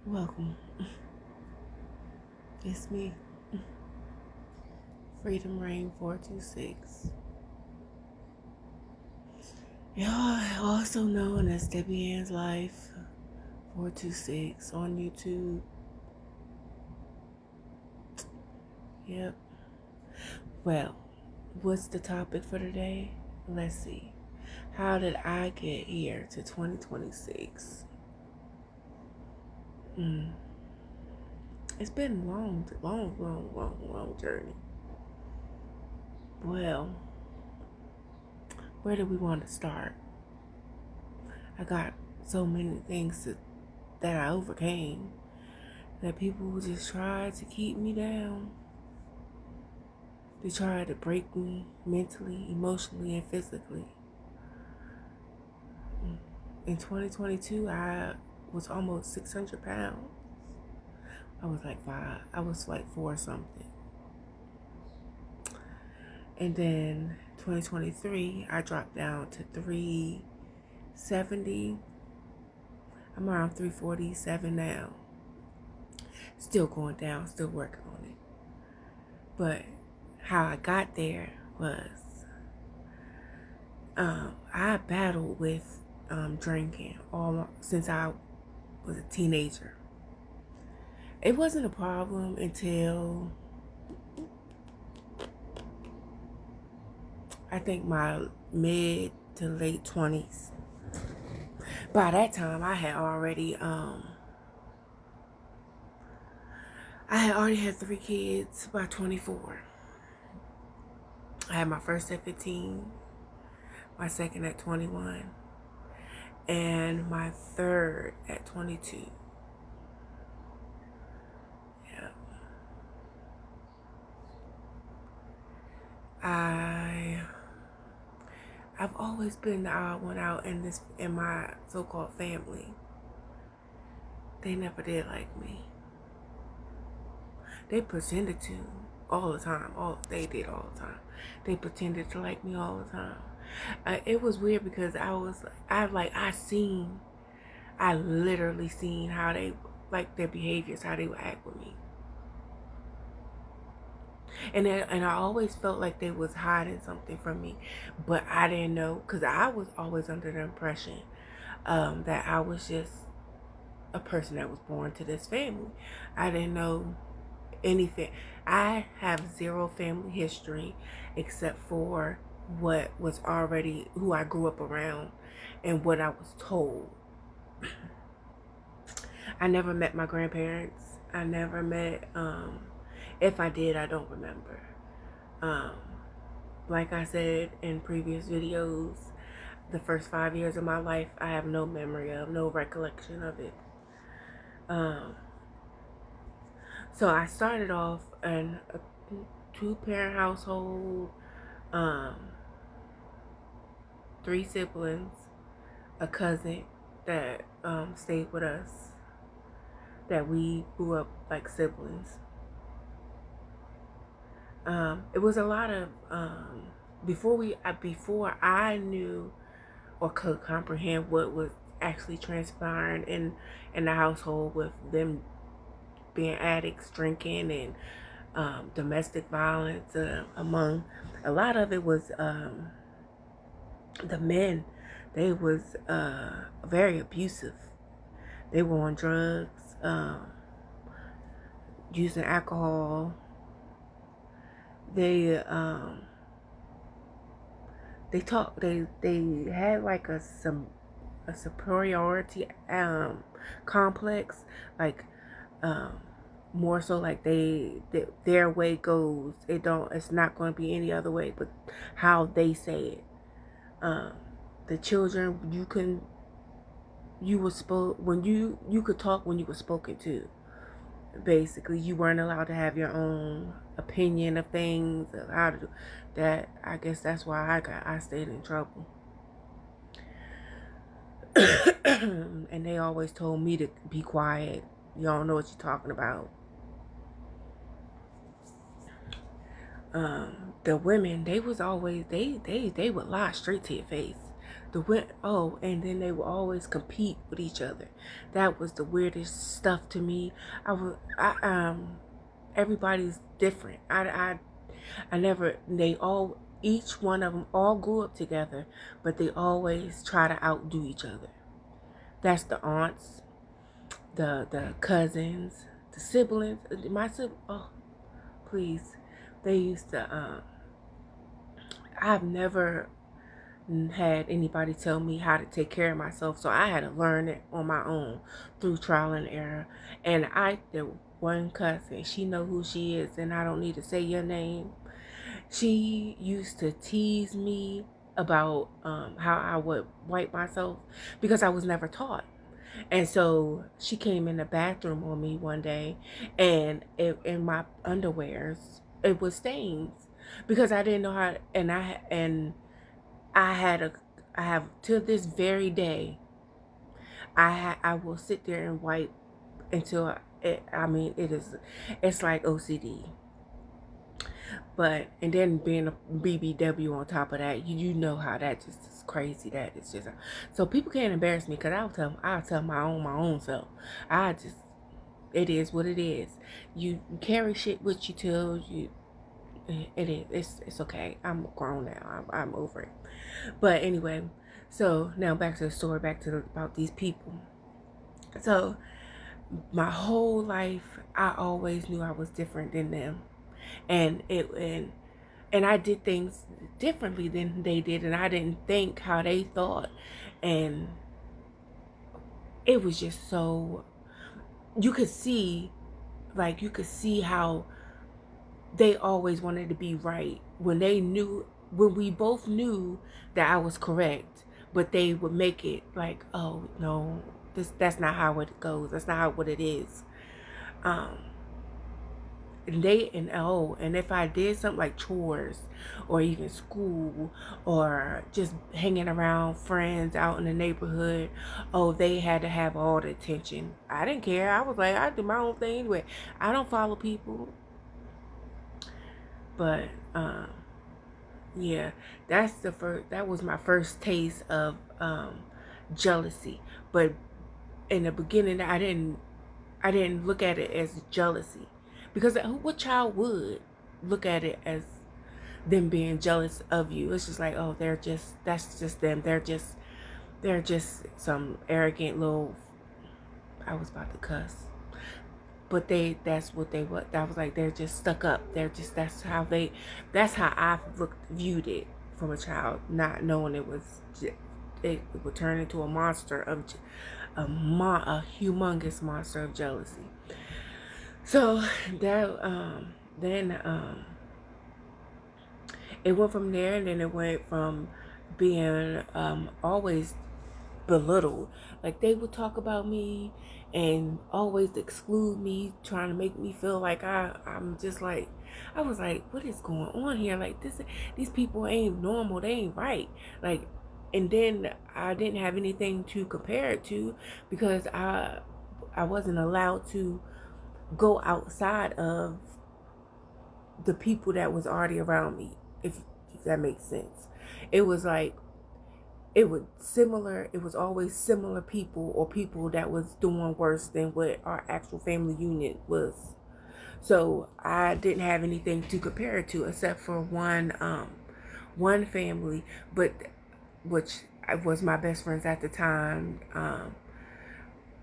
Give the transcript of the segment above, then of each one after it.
Welcome. It's me, Freedom Rain 426. Y'all also known as Debbie Ann's Life 426 on YouTube. Yep. Well, what's the topic for today? Let's see. How did I get here to 2026? It's been a long journey. Well, where do we want to start? I got so many things that I overcame that people just tried to keep me down. They tried to break me mentally, emotionally, and physically. In 2022, I was almost 600 pounds. I was like 4 something. And then 2023, I dropped down to 370. I'm around 347 now. Still going down, still working on it. But how I got there was I battled with drinking since I was a teenager. It wasn't a problem until I think my mid to late 20s. By that time, I had already had 3 kids by 24. I had my first at 15, my second at 21, and my third at 22. Yeah. I've always been the odd one out in my so-called family. They never did like me. They pretended to all the time. They did all the time. They pretended to like me all the time. It was weird because I literally seen how they, like, their behaviors, how they would act with me. And I always felt like they was hiding something from me, but I didn't know, because I was always under the impression that I was just a person that was born to this family. I didn't know anything. I have 0 family history except for what was already who I grew up around and what I was told. I never met my grandparents. I never met, if I did, I don't remember. Like I said in previous videos, the first 5 years of my life, I have no memory of, no recollection of it. So I started off in a 2-parent household, 3 siblings, a cousin that stayed with us, that we grew up like siblings. It was a lot of before I knew or could comprehend what was actually transpiring in the household, with them being addicts, drinking, and domestic violence. Among a lot of it was the men. They was very abusive. They were on drugs, using alcohol. They had like a superiority complex, like more so like their way goes. It's not going to be any other way but how they say it. The children, you could talk when you were spoken to. Basically, you weren't allowed to have your own opinion of things, of how to do that. I guess that's why I stayed in trouble. And they always told me to be quiet. You don't know what you're talking about. The women, they was always, they would lie straight to your face. And then they would always compete with each other. That was the weirdest stuff to me. Everybody's different. I never. Each one of them all grew up together, but they always try to outdo each other. That's the aunts, the cousins, the siblings. My sibling. Oh, please. They used to. I've never had anybody tell me how to take care of myself, so I had to learn it on my own through trial and error. And the one cousin, she know who she is, and I don't need to say your name. She used to tease me about how I would wipe myself because I was never taught. And so she came in the bathroom on me one day, and in my underwears, it was stains because I didn't know how. I had a, I have to this very day. I will sit there and wipe until it's like OCD. But and then being a BBW on top of that, you know how that just is crazy. That is just so people can't embarrass me because I'll tell my own self. It is what it is. You carry shit with you till you. It is. It's okay. I'm grown now. I'm over it. But anyway, so now back to the story. About these people. So my whole life, I always knew I was different than them, and I did things differently than they did, and I didn't think how they thought, and it was just so you could see how they always wanted to be right when we both knew that I was correct, but they would make it like, oh no, that's not how it goes. That's not what it is. And if I did something like chores or even school or just hanging around friends out in the neighborhood, oh, they had to have all the attention. I didn't care. I was like, I do my own thing anyway. I don't follow people. But yeah, that was my first taste of jealousy. But in the beginning, I didn't look at it as jealousy, because what child would look at it as them being jealous of you? It's just like, oh, that's just them. They're just some arrogant little. I was about to cuss, but that's what they were. I was like, they're just stuck up. That's how I viewed it from a child, not knowing it would turn into a monster of a humongous monster of jealousy. So that then it went from there, and then it went from being always belittled. Like they would talk about me and always exclude me, trying to make me feel like I'm just like, I was like, what is going on here? Like these people ain't normal. They ain't right. Like, and then I didn't have anything to compare it to because I wasn't allowed to go outside of the people that was already around me, if that makes sense. It was like it was always similar people or people that was doing worse than what our actual family unit was. So I didn't have anything to compare it to except for one family, but which was my best friends at the time.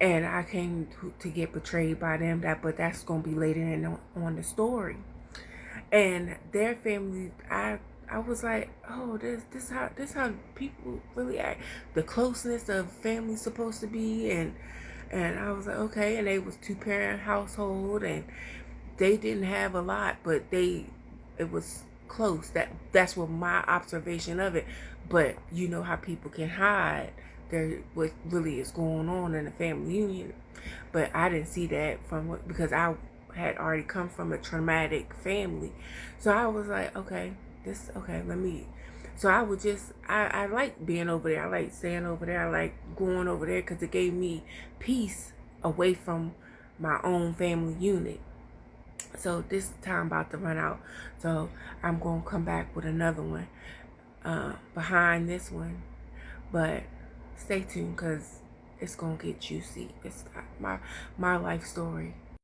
And I came to get betrayed by them. But that's gonna be later on the story. And their family, I was like, oh, this how people really act. The closeness of family's supposed to be, and I was like, okay. And they was 2-parent household, and they didn't have a lot, but it was close. That's what my observation of it. But you know how people can hide what really is going on in the family union. But I didn't see that because I had already come from a traumatic family. So I was like, okay, let me. So I would I like being over there. I like staying over there. I like going over there because it gave me peace away from my own family unit. So this time about to run out. So I'm going to come back with another one behind this one. But stay tuned because it's gonna get juicy. It's my life story